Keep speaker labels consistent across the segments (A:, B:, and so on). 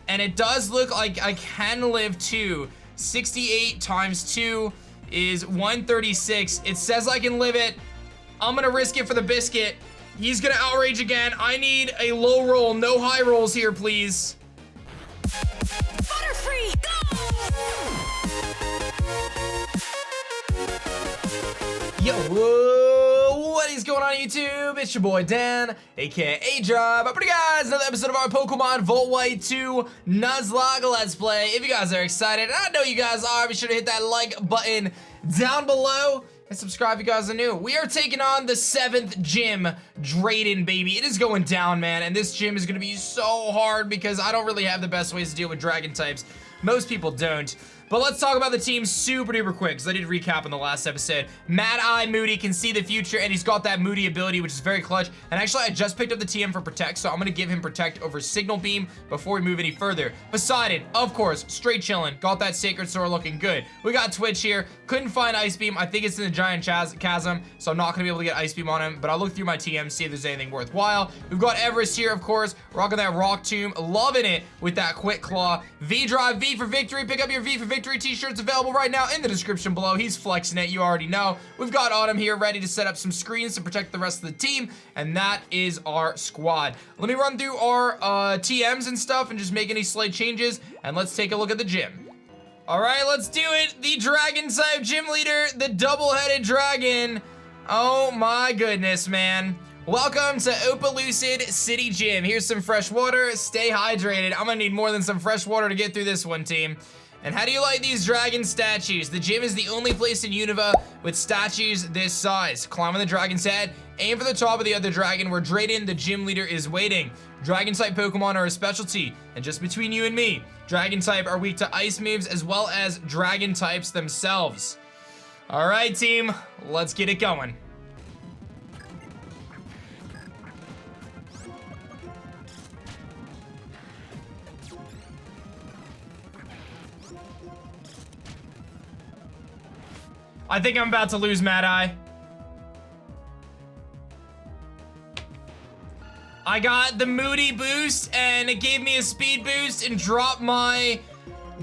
A: and it does look like I can live 2. 68 times 2 is 136. It says I can live it. I'm gonna risk it for the biscuit. He's gonna outrage again. I need a low roll, no high rolls here, please.
B: Butterfree,
A: Yo, whoa, what is going on YouTube? It's your boy Dan, aka aDrive. Up, guys, another episode of our Pokemon Volt White 2 Nuzlocke Let's Play. If you guys are excited, and I know you guys are, be sure to hit that like button down below and subscribe if you guys are new. We are taking on the 7th gym, Drayden, baby. It is going down, man, and this gym is gonna be so hard because I don't really have the best ways to deal with dragon types. Most people don't. But let's talk about the team super duper quick, because I did recap on the last episode. Mad Eye Moody can see the future, and he's got that Moody ability, which is very clutch. And actually, I just picked up the TM for Protect, so I'm going to give him Protect over Signal Beam before we move any further. Poseidon, of course, straight chilling. Got that Sacred Sword looking good. We got Twitch here. Couldn't find Ice Beam. I think it's in the Giant Chasm, so I'm not going to be able to get Ice Beam on him. But I'll look through my TM, see if there's anything worthwhile. We've got Everest here, of course, rocking that Rock Tomb. Loving it with that Quick Claw. V-Drive, V for Victory. Pick up your V for Victory t-shirts available right now in the description below. He's flexing it, you already know. We've got Autumn here ready to set up some screens to protect the rest of the team, and that is our squad. Let me run through our TMs and stuff and just make any slight changes, and let's take a look at the gym. All right, let's do it. The dragon type gym leader, the double-headed dragon. Oh my goodness, man. Welcome to Opelucid City Gym. Here's some fresh water. Stay hydrated. I'm gonna need more than some fresh water to get through this one, team. And how do you like these dragon statues? The gym is the only place in Unova with statues this size. Climb on the dragon's head, aim for the top of the other dragon where Drayden, the gym leader, is waiting. Dragon type Pokemon are a specialty, and just between you and me, dragon type are weak to ice moves as well as dragon types themselves. All right, team, let's get it going. I think I'm about to lose Mad Eye. I got the Moody boost, and it gave me a speed boost and dropped my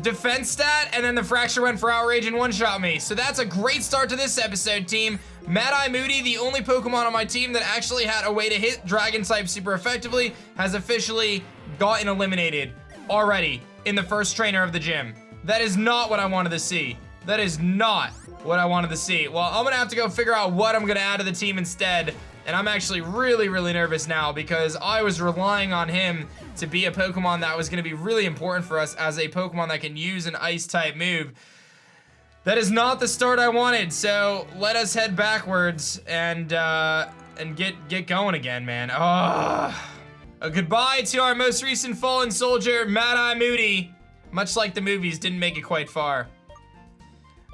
A: defense stat, and then the Fracture went for Outrage and one-shot me. So that's a great start to this episode, team. Mad Eye Moody, the only Pokemon on my team that actually had a way to hit dragon type super effectively, has officially gotten eliminated already in the first trainer of the gym. That is not what I wanted to see. That is not what I wanted to see. Well, I'm gonna have to go figure out what I'm gonna add to the team instead. And I'm actually really, really nervous now because I was relying on him to be a Pokemon that was gonna be really important for us as a Pokemon that can use an ice type move. That is not the start I wanted, so let us head backwards and get going again, man. A goodbye to our most recent fallen soldier, Mad Eye Moody. Much like the movies, didn't make it quite far.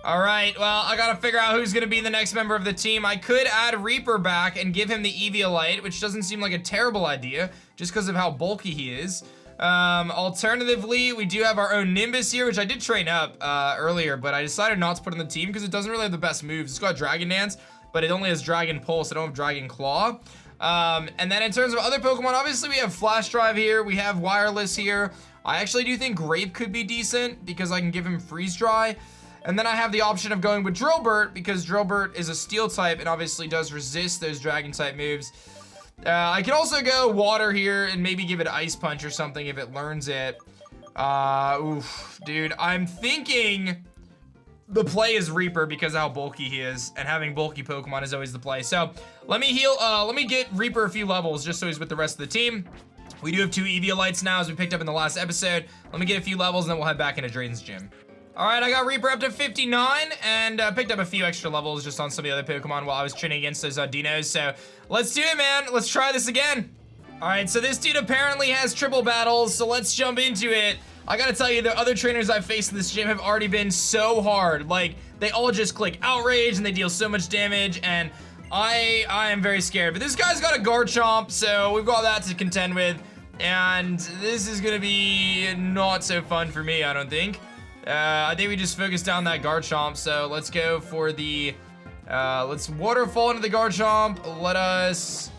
A: All right, well, I gotta figure out who's gonna be the next member of the team. I could add Reaper back and give him the Eviolite, which doesn't seem like a terrible idea, just because of how bulky he is. Alternatively, we do have our own Nimbus here, which I did train up earlier, but I decided not to put on the team because it doesn't really have the best moves. It's got Dragon Dance, but it only has Dragon Pulse. I don't have Dragon Claw. And then in terms of other Pokemon, obviously we have Flash Drive here. We have Wireless here. I actually do think Grape could be decent because I can give him Freeze Dry. And then I have the option of going with Drillburt because Drillburt is a steel type and obviously does resist those dragon type moves. I can also go water here and maybe give it Ice Punch or something if it learns it. Oof, dude, I'm thinking the play is Reaper because of how bulky he is, and having bulky Pokemon is always the play. So let me let me get Reaper a few levels just so he's with the rest of the team. We do have 2 Eviolites now as we picked up in the last episode. Let me get a few levels and then we'll head back into Drayden's gym. All right, I got Reaper up to 59 and picked up a few extra levels just on some of the other Pokemon while I was training against those dinos. So let's do it, man. Let's try this again. All right, so this dude apparently has triple battles, so let's jump into it. I gotta tell you, the other trainers I've faced in this gym have already been so hard. Like, they all just click Outrage and they deal so much damage, and I am very scared. But this guy's got a Garchomp, so we've got that to contend with. And this is gonna be not so fun for me, I don't think. I think we just focus down that Garchomp, so let's go for the, let's Waterfall into the Garchomp. Let us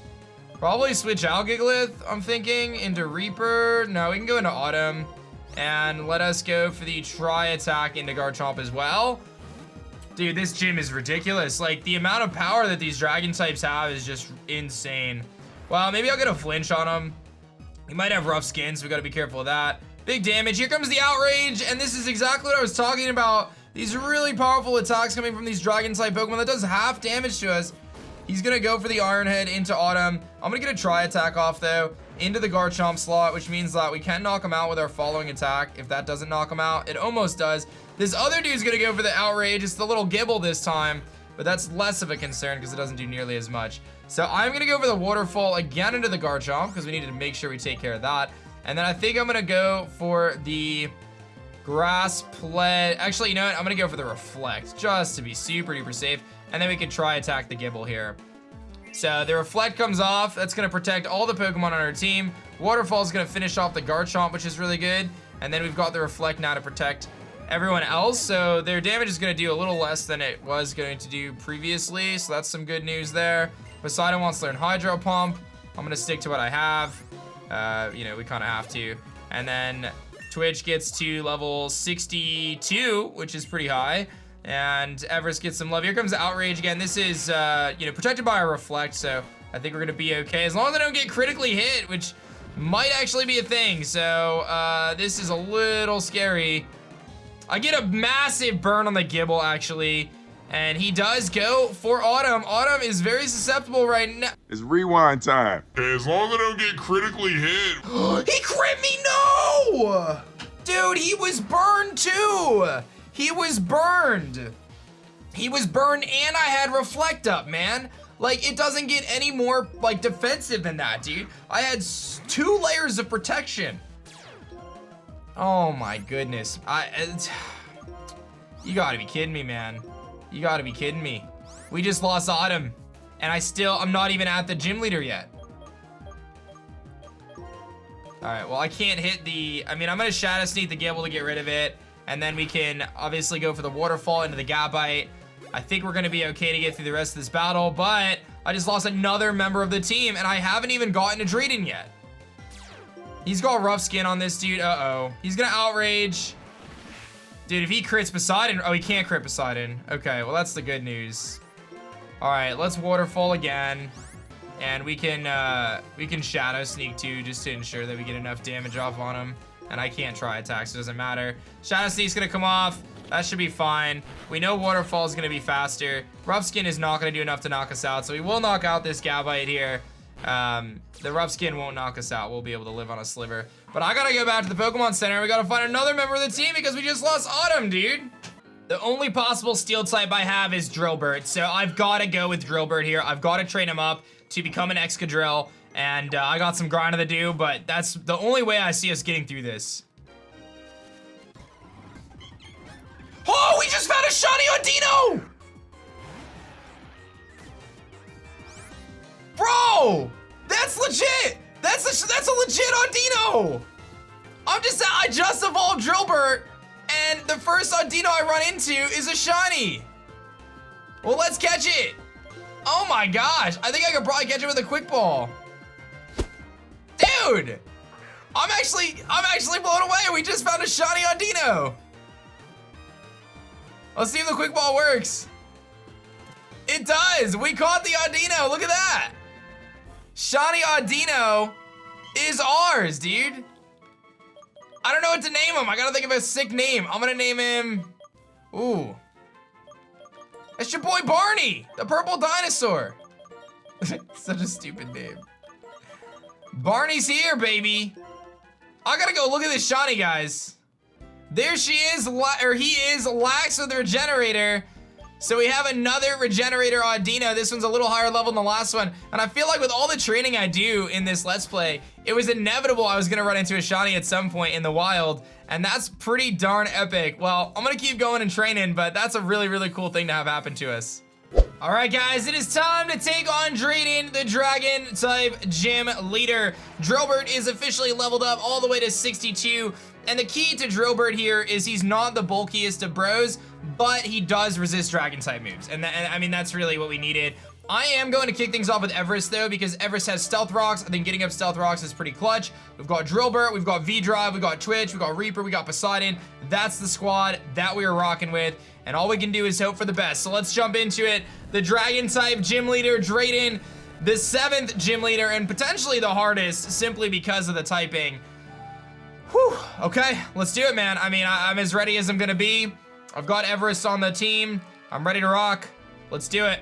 A: probably switch out Gigalith, I'm thinking, into Reaper. No, we can go into Autumn. And let us go for the tri-attack into Garchomp as well. Dude, this gym is ridiculous. Like, the amount of power that these dragon types have is just insane. Well, maybe I'll get a flinch on him. He might have rough skin, so we gotta be careful of that. Big damage. Here comes the outrage, and this is exactly what I was talking about. These really powerful attacks coming from these dragon type Pokemon that does half damage to us. He's gonna go for the Iron Head into Autumn. I'm gonna get a tri-attack off though, into the Garchomp slot, which means that we can knock him out with our following attack. If that doesn't knock him out, it almost does. This other dude's gonna go for the outrage. It's the little Gibble this time, but that's less of a concern because it doesn't do nearly as much. So I'm gonna go for the Waterfall again into the Garchomp because we needed to make sure we take care of that. And then I think I'm gonna go for the Grass Pledge. Actually, you know what? I'm gonna go for the Reflect just to be super duper safe. And then we can try attack the Gibble here. So the Reflect comes off. That's gonna protect all the Pokemon on our team. Waterfall is gonna finish off the Garchomp, which is really good. And then we've got the Reflect now to protect everyone else. So their damage is gonna do a little less than it was going to do previously. So that's some good news there. Poseidon wants to learn Hydro Pump. I'm gonna stick to what I have. You know, we kind of have to. And then Twitch gets to level 62, which is pretty high. And Everest gets some love. Here comes the Outrage again. This is, you know, protected by a Reflect, so I think we're gonna be okay. As long as I don't get critically hit, which might actually be a thing. So, this is a little scary. I get a massive burn on the Gibble, actually. And he does go for Autumn. Autumn is very susceptible right now.
B: It's rewind time.
C: As long as I don't get critically hit.
A: He crit me, no! Dude, he was burned too. He was burned. He was burned and I had Reflect up, man. Like, it doesn't get any more, like, defensive than that, dude. I had 2 layers of protection. Oh my goodness. You gotta be kidding me, man. You gotta be kidding me. We just lost Autumn, and I'm not even at the gym leader yet. All right, well, I can't hit I mean, I'm gonna Shadow Sneak the Gibble to get rid of it, and then we can obviously go for the Waterfall into the Gabite. I think we're gonna be okay to get through the rest of this battle, but I just lost another member of the team, and I haven't even gotten to Drayden yet. He's got rough skin on this dude, uh-oh. He's gonna Outrage. Dude, if he crits Poseidon, oh, he can't crit Poseidon. Okay, well, that's the good news. All right, let's Waterfall again. And we can Shadow Sneak too, just to ensure that we get enough damage off on him. And I can't try attacks, so it doesn't matter. Shadow Sneak's gonna come off. That should be fine. We know Waterfall is gonna be faster. Rough Skin is not gonna do enough to knock us out, so we will knock out this Gabite here. The Rough Skin won't knock us out. We'll be able to live on a sliver. But I gotta go back to the Pokemon Center. We gotta find another member of the team because we just lost Autumn, dude. The only possible steel type I have is Drillburt, so I've gotta go with Drillburt here. I've gotta train him up to become an Excadrill, and I got some grinding to do, but that's the only way I see us getting through this. Oh, we just found a shiny Audino! Bro, that's legit. That's a legit Audino. I just evolved Drillburt, and the first Audino I run into is a shiny. Well, let's catch it. Oh my gosh, I think I could probably catch it with a quick ball. Dude, I'm actually blown away. We just found a shiny Audino. Let's see if the quick ball works. It does. We caught the Audino. Look at that. Shiny Audino is ours, dude. I don't know what to name him. I gotta think of a sick name. I'm gonna name him, ooh. It's your boy Barney, the purple dinosaur. Such a stupid name. Barney's here, baby. I gotta go look at this shiny, guys. There she is, or he is, Lax with the Regenerator. So we have another Regenerator Audino. This one's a little higher level than the last one. And I feel like with all the training I do in this Let's Play, it was inevitable I was gonna run into a shiny at some point in the wild. And that's pretty darn epic. Well, I'm gonna keep going and training, but that's a really, really cool thing to have happen to us. All right, guys, it is time to take on Drayden, the Dragon type gym leader. Drillburt is officially leveled up all the way to 62. And the key to Drillburt here is he's not the bulkiest of bros, but he does resist Dragon type moves. And I mean, that's really what we needed. I am going to kick things off with Everest though, because Everest has stealth rocks. I think getting up stealth rocks is pretty clutch. We've got Drillbert, we've got V-Drive, we've got Twitch, we've got Reaper, we got Poseidon. That's the squad that we are rocking with, and all we can do is hope for the best. So let's jump into it. The Dragon type gym leader, Drayden, the 7th gym leader, and potentially the hardest simply because of the typing. Whew, okay, let's do it, man. I mean, I'm as ready as I'm gonna be. I've got Everest on the team. I'm ready to rock. Let's do it.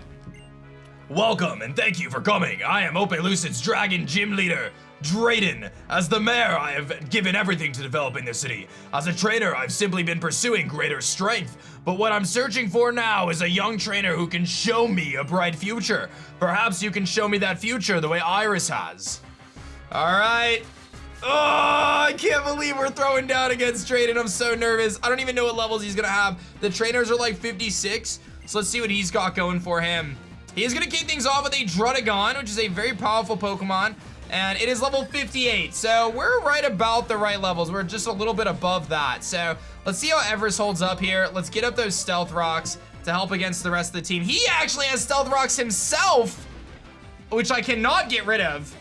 A: Welcome and thank you for coming. I am Ope Lucid's Dragon Gym Leader, Drayden. As the mayor, I have given everything to developing the city. As a trainer, I've simply been pursuing greater strength. But what I'm searching for now is a young trainer who can show me a bright future. Perhaps you can show me that future the way Iris has. All right. Oh, I can't believe we're throwing down against Drayden. I'm so nervous. I don't even know what levels he's gonna have. The trainers are like 56, so let's see what he's got going for him. He is gonna kick things off with a Druddigon, which is a very powerful Pokemon, and it is level 58. So we're right about the right levels. We're just a little bit above that. So let's see how Everest holds up here. Let's get up those Stealth Rocks to help against the rest of the team. He actually has Stealth Rocks himself, which I cannot get rid of.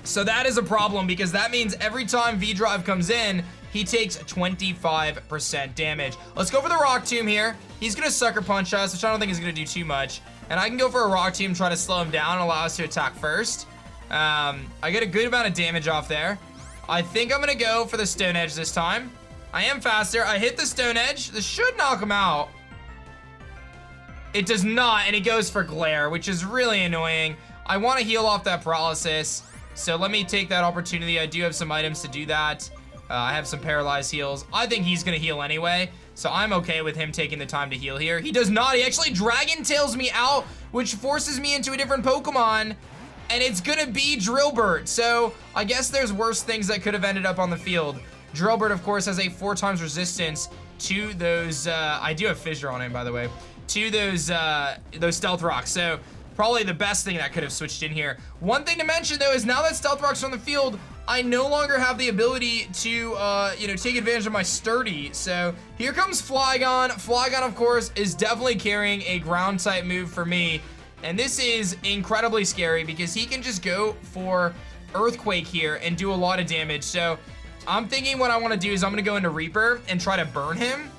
A: So that is a problem because that means every time V-Drive comes in, he takes 25% damage. Let's go for the Rock Tomb here. He's gonna Sucker Punch us, which I don't think is gonna do too much. And I can go for a Rock Tomb, try to slow him down and allow us to attack first. I get a good amount of damage off there. I think I'm gonna go for the Stone Edge this time. I am faster. I hit the Stone Edge. This should knock him out. It does not, and he goes for Glare, which is really annoying. I want to heal off that paralysis, so let me take that opportunity. I do have some items to do that. I have some paralyzed heals. I think he's gonna heal anyway, so I'm okay with him taking the time to heal here. He does not. He actually Dragon Tails me out, which forces me into a different Pokemon, and it's gonna be Drillbert. So I guess there's worse things that could have ended up on the field. Drillbert, of course, has a 4 times resistance to those, I do have Fissure on him, by the way, to those Stealth Rocks. So probably the best thing that could have switched in here. One thing to mention though is now that Stealth Rock's on the field, I no longer have the ability to, you know, take advantage of my Sturdy. So here comes Flygon. Flygon, of course, is definitely carrying a ground type move for me. And this is incredibly scary because he can just go for Earthquake here and do a lot of damage. So I'm thinking what I want to do is I'm going to go into Reaper and try to burn him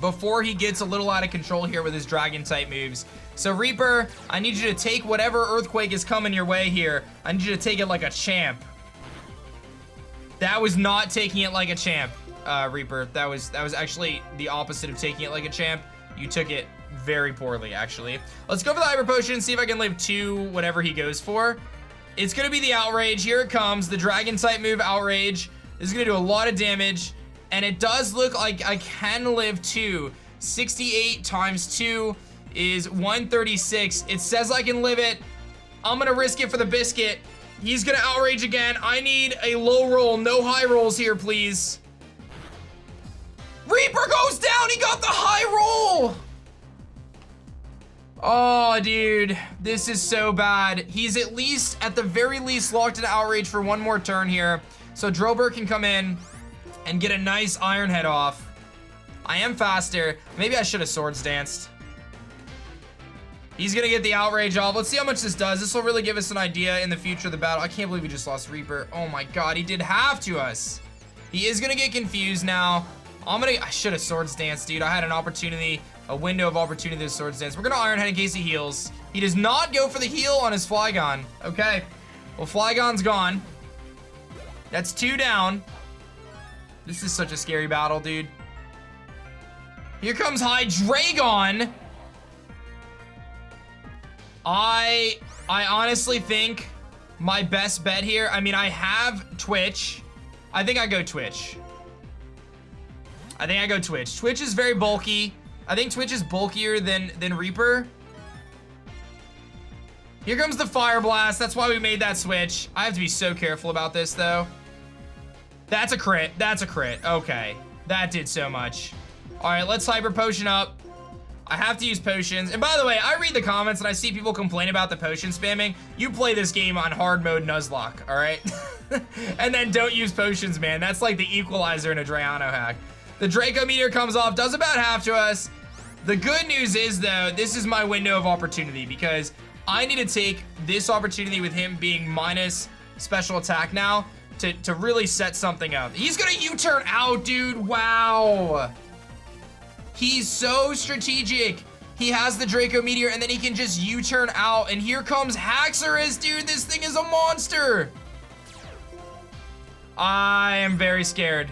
A: before he gets a little out of control here with his Dragon type moves. So Reaper, I need you to take whatever Earthquake is coming your way here. I need you to take it like a champ. That was not taking it like a champ, Reaper. That was actually the opposite of taking it like a champ. You took it very poorly, actually. Let's go for the Hyper Potion, see if I can live 2 whatever he goes for. It's gonna be the Outrage. Here it comes, the Dragon type move, Outrage. This is gonna do a lot of damage, and it does look like I can live 2. 68 times 2 is 136. It says I can live it. I'm gonna risk it for the biscuit. He's gonna Outrage again. I need a low roll, no high rolls here, please. Reaper goes down, he got the high roll. Oh, dude, this is so bad. He's at least, at the very least, locked in Outrage for 1 more turn here. So Drillbert can come in and get a nice Iron Head off. I am faster. Maybe I should have Swords Danced. He's gonna get the Outrage off. Let's see how much this does. This will really give us an idea in the future of the battle. I can't believe we just lost Reaper. Oh my god, he did half to us. He is gonna get confused now. I should have Swords Danced, dude. I had an opportunity, a window of opportunity to Swords Dance. We're gonna Iron Head in case he heals. He does not go for the heal on his Flygon. Okay, well, Flygon's gone. That's 2 down. This is such a scary battle, dude. Here comes Hydreigon. I honestly think my best bet here, I mean, I have Twitch. I think I go Twitch. Twitch is very bulky. I think Twitch is bulkier than Reaper. Here comes the Fire Blast. That's why we made that switch. I have to be so careful about this, though. That's a crit. That's a crit. Okay. That did so much. All right, let's Hyper Potion up. I have to use potions. And by the way, I read the comments and I see people complain about the potion spamming. You play this game on hard mode Nuzlocke, all right? And then don't use potions, man. That's like the equalizer in a Drayano hack. The Draco Meteor comes off, does about half to us. The good news is, though, this is my window of opportunity because I need to take this opportunity with him being minus special attack now to really set something up. He's gonna U-turn out, dude. Wow. He's so strategic. He has the Draco Meteor, and then he can just U-turn out. And here comes Haxorus, dude. This thing is a monster. I am very scared.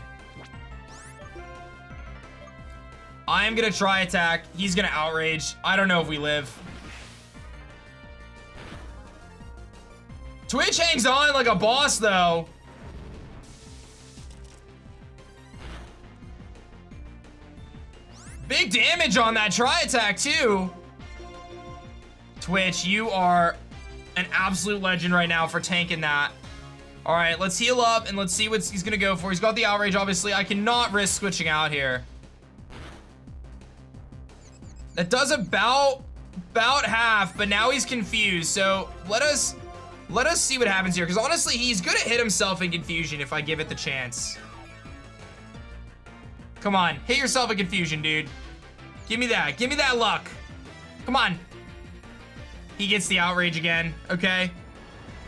A: I am gonna try attack. He's gonna outrage. I don't know if we live. Twitch hangs on like a boss, though. Big damage on that try attack, too. Twitch, you are an absolute legend right now for tanking that. All right, let's heal up and let's see what he's gonna go for. He's got the outrage, obviously. I cannot risk switching out here. That does about half, but now he's confused. So let us see what happens here, because honestly, he's gonna hit himself in confusion if I give it the chance. Come on, hit yourself in confusion, dude. Give me that. Give me that luck. Come on. He gets the outrage again. Okay.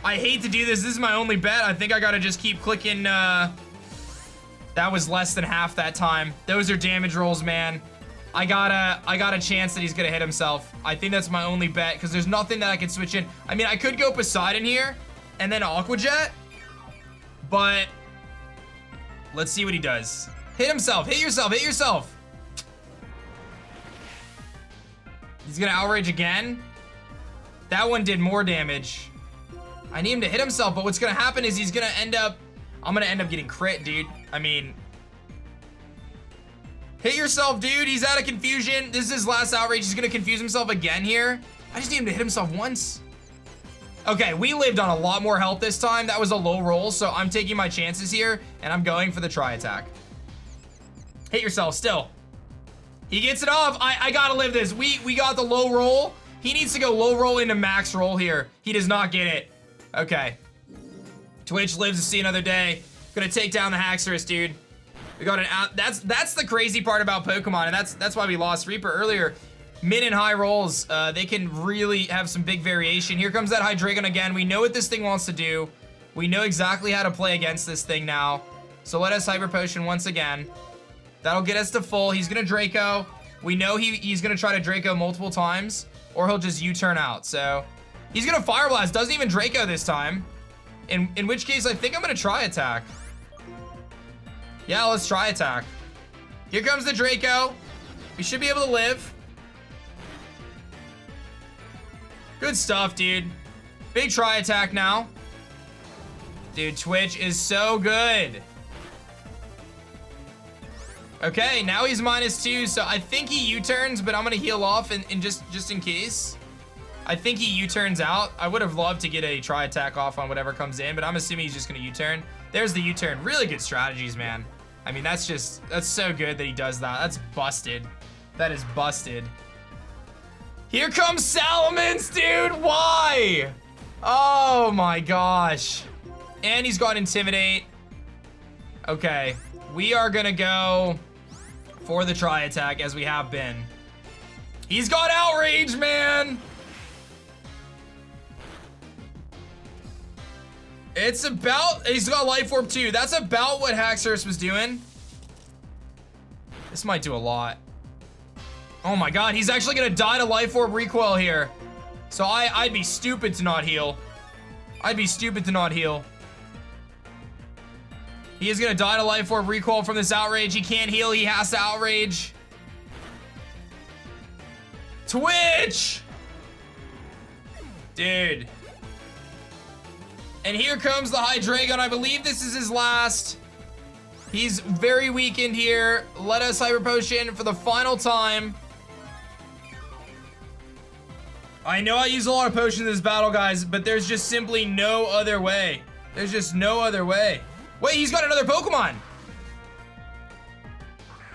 A: I hate to do this. This is my only bet. I think I gotta just keep clicking. That was less than half that time. Those are damage rolls, man. I got a chance that he's gonna hit himself. I think that's my only bet, because there's nothing that I can switch in. I mean, I could go Poseidon here and then Aqua Jet, but let's see what he does. Hit himself. Hit yourself. Hit yourself. He's gonna outrage again. That one did more damage. I need him to hit himself, but what's gonna happen is he's gonna end up... I'm gonna end up getting crit, dude. I mean... Hit yourself, dude. He's out of confusion. This is his last outrage. He's gonna confuse himself again here. I just need him to hit himself once. Okay, we lived on a lot more health this time. That was a low roll, so I'm taking my chances here, and I'm going for the try attack. Hit yourself still. He gets it off. I gotta live this. We got the low roll. He needs to go low roll into max roll here. He does not get it. Okay. Twitch lives to see another day. Gonna take down the Haxorus, dude. We got an out. That's the crazy part about Pokemon, and that's why we lost Reaper earlier. Mid and high rolls, they can really have some big variation. Here comes that Hydreigon again. We know what this thing wants to do. We know exactly how to play against this thing now. So let us Hyper Potion once again. That'll get us to full. He's gonna Draco. We know he's gonna try to Draco multiple times, or he'll just U-turn out. So he's gonna Fire Blast. Doesn't even Draco this time. In which case, I think I'm gonna try attack. Yeah, let's try attack. Here comes the Draco. We should be able to live. Good stuff, dude. Big try attack now. Dude, Twitch is so good. Okay, now he's -2, so I think he U-turns, but I'm gonna heal off and just in case. I think he U-turns out. I would have loved to get a try attack off on whatever comes in, but I'm assuming he's just gonna U-turn. There's the U-turn. Really good strategies, man. I mean, that's so good that he does that. That's busted. That is busted. Here comes Salamence, dude. Why? Oh my gosh. And he's got Intimidate. Okay, we are gonna go for the try attack as we have been. He's got Outrage, man. It's about, he's got Life Orb too. That's about what Haxorus was doing. This might do a lot. Oh my god, he's actually gonna die to Life Orb recoil here. So I'd be stupid to not heal. I'd be stupid to not heal. He is gonna die to Life Orb recoil from this Outrage. He can't heal, he has to Outrage. Twitch! Dude. And here comes the Hydreigon. I believe this is his last. He's very weakened here. Let us Hyper Potion for the final time. I know I use a lot of potions in this battle, guys, but there's just simply no other way. There's just no other way. Wait, he's got another Pokemon.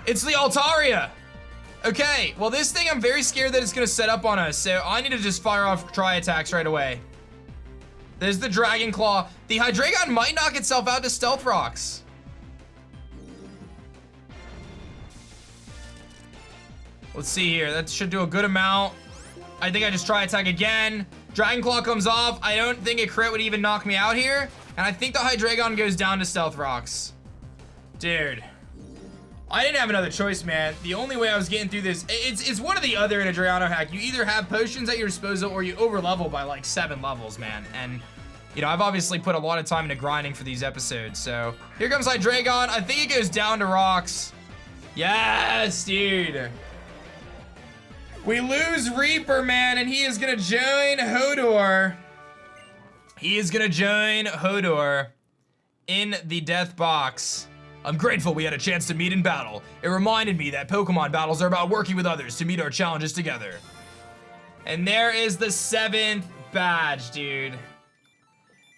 A: It's the Altaria. Okay, well, this thing, I'm very scared that it's gonna set up on us, so I need to just fire off try attacks right away. There's the Dragon Claw. The Hydreigon might knock itself out to Stealth Rocks. Let's see here. That should do a good amount. I think I just try attack again. Dragon Claw comes off. I don't think a crit would even knock me out here. And I think the Hydreigon goes down to Stealth Rocks. Dude. I didn't have another choice, man. The only way I was getting through this, it's one or the other in a Drayano hack. You either have potions at your disposal or you over level by like 7 levels, man. And, you know, I've obviously put a lot of time into grinding for these episodes. So here comes Hydreigon. I think it goes down to rocks. Yes, dude. We lose Reaper, man, and he is gonna join Hodor. He is gonna join Hodor in the death box. I'm grateful we had a chance to meet in battle. It reminded me that Pokemon battles are about working with others to meet our challenges together. And there is the 7th badge, dude.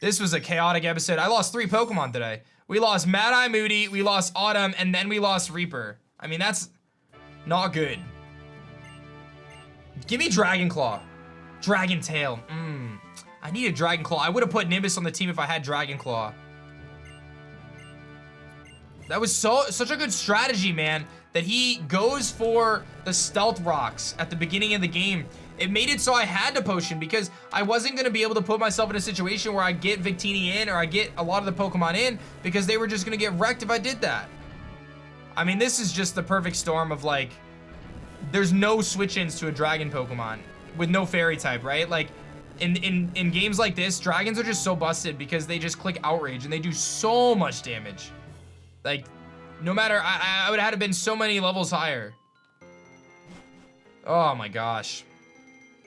A: This was a chaotic episode. I lost 3 Pokemon today. We lost Mad Eye Moody, we lost Autumn, and then we lost Reaper. I mean, that's not good. Give me Dragon Claw. Dragon Tail. I need a Dragon Claw. I would have put Nimbus on the team if I had Dragon Claw. That was such a good strategy, man, that he goes for the Stealth Rocks at the beginning of the game. It made it so I had to potion because I wasn't going to be able to put myself in a situation where I get Victini in or I get a lot of the Pokemon in because they were just going to get wrecked if I did that. I mean, this is just the perfect storm of like, there's no switch-ins to a dragon Pokemon with no fairy type, right? Like, in games like this, dragons are just so busted because they just click Outrage and they do so much damage. Like, no matter, I would have had to been so many levels higher. Oh my gosh.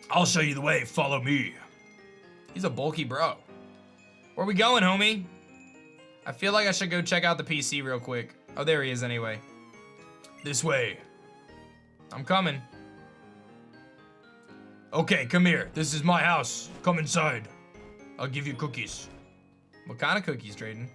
A: I'll show you the way, follow me. He's a bulky bro. Where we going, homie? I feel like I should go check out the PC real quick. Oh, there he is anyway. This way. I'm coming. Okay, come here. This is my house. Come inside. I'll give you cookies. What kind of cookies, Drayden?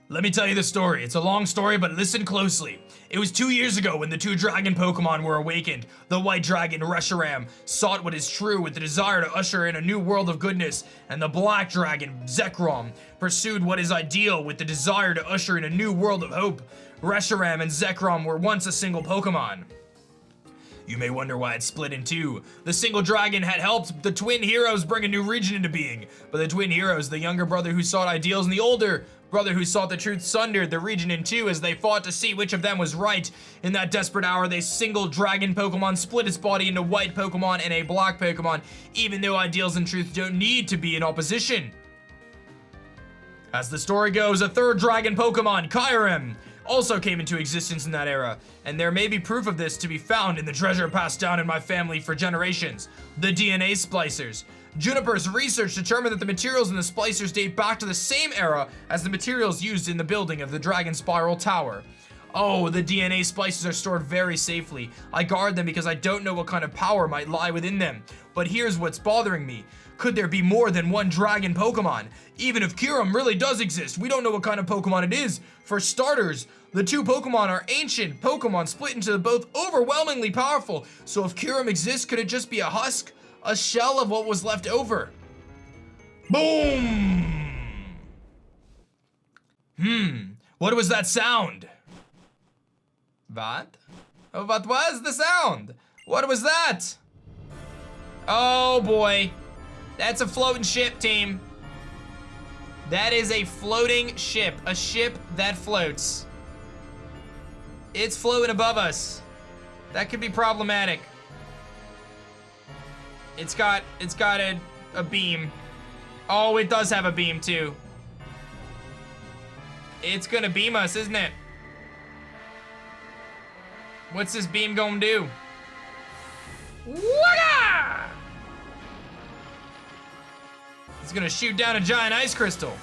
A: Let me tell you the story. It's a long story, but listen closely. It was 2 years ago when the 2 dragon Pokemon were awakened. The white dragon, Reshiram, sought what is true with the desire to usher in a new world of goodness, and the black dragon, Zekrom, pursued what is ideal with the desire to usher in a new world of hope. Reshiram and Zekrom were once a single Pokemon. You may wonder why it split in 2. The single dragon had helped the twin heroes bring a new region into being, but the twin heroes, the younger brother who sought ideals and the older brother who sought the truth, sundered the region in 2 as they fought to see which of them was right. In that desperate hour, they single dragon Pokemon split its body into white Pokemon and a black Pokemon, even though ideals and truth don't need to be in opposition. As the story goes, a 3rd dragon Pokemon, Kyurem, also came into existence in that era, and there may be proof of this to be found in the treasure passed down in my family for generations, the DNA splicers. Juniper's research determined that the materials in the splicers date back to the same era as the materials used in the building of the Dragon Spiral Tower. Oh, the DNA splicers are stored very safely. I guard them because I don't know what kind of power might lie within them. But here's what's bothering me. Could there be more than one dragon Pokemon? Even if Kyurem really does exist, we don't know what kind of Pokemon it is. For starters, the 2 Pokemon are ancient Pokemon split into both overwhelmingly powerful. So if Kyurem exists, could it just be a husk? A shell of what was left over? Boom! What was that sound? What? Oh, what was the sound? What was that? Oh boy. That's a floating ship, team. That is a floating ship. A ship that floats. It's floating above us. That could be problematic. It's got a beam. Oh, it does have a beam too. It's gonna beam us, isn't it? What's this beam gonna do? Waka! It's gonna shoot down a giant ice crystal.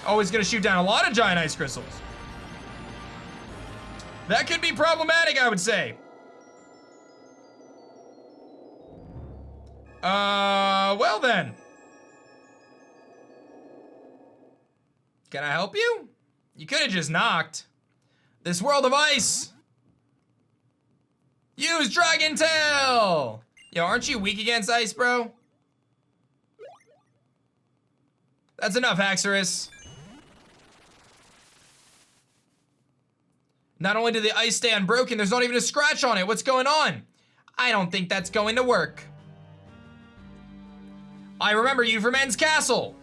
A: Oh, it's gonna shoot down a lot of giant ice crystals. That could be problematic, I would say. Well then. Can I help you? You could have just knocked. This world of ice. Use Dragon Tail. Yo, aren't you weak against ice, bro? That's enough, Haxorus. Not only did the ice stay unbroken, there's not even a scratch on it. What's going on? I don't think that's going to work. I remember you from Men's Castle.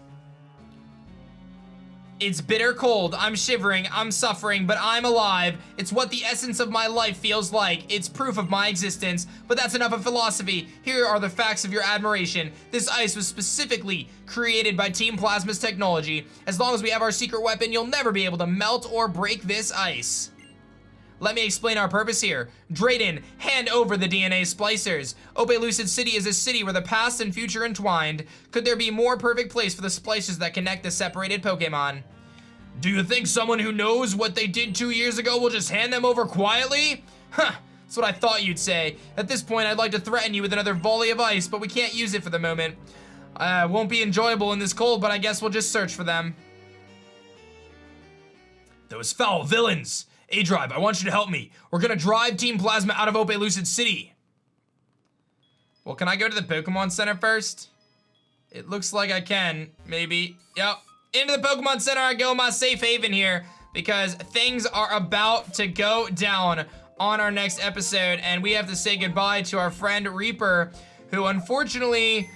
A: It's bitter cold, I'm shivering, I'm suffering, but I'm alive. It's what the essence of my life feels like. It's proof of my existence, but that's enough of philosophy. Here are the facts of your admiration. This ice was specifically created by Team Plasma's technology. As long as we have our secret weapon, you'll never be able to melt or break this ice. Let me explain our purpose here. Drayden, hand over the DNA splicers. Lucid is a city where the past and future entwined. Could there be more perfect place for the splicers that connect the separated Pokemon? Do you think someone who knows what they did 2 years ago will just hand them over quietly? Huh, that's what I thought you'd say. At this point, I'd like to threaten you with another volley of ice, but we can't use it for the moment. Won't be enjoyable in this cold, but I guess we'll just search for them. Those foul villains! aDrive, I want you to help me. We're gonna drive Team Plasma out of Lucid City. Well, can I go to the Pokemon Center first? It looks like I can, maybe. Yep, into the Pokemon Center I go, my safe haven here, because things are about to go down on our next episode, and we have to say goodbye to our friend Reaper, who unfortunately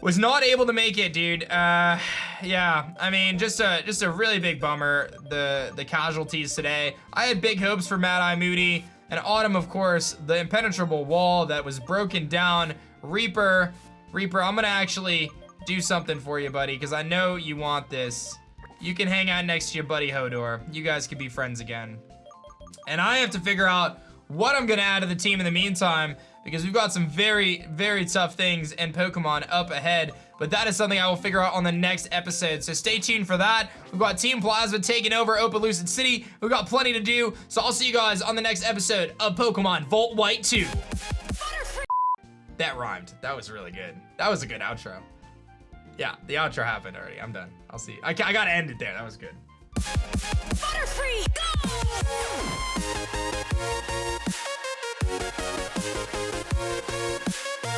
A: was not able to make it, dude. Yeah, I mean, just a really big bummer, the casualties today. I had big hopes for Mad Eye Moody, and Autumn, of course, the impenetrable wall that was broken down. Reaper, I'm gonna actually do something for you, buddy, because I know you want this. You can hang out next to your buddy Hodor. You guys can be friends again. And I have to figure out what I'm gonna add to the team in the meantime, because we've got some very, very tough things and Pokemon up ahead, but that is something I will figure out on the next episode, so stay tuned for that. We've got Team Plasma taking over Lucid City. We've got plenty to do, so I'll see you guys on the next episode of Pokemon Volt White 2. That rhymed. That was really good. That was a good outro. Yeah, the outro happened already. I'm done. I'll see. I gotta end it there. That was good.
B: Butterfree!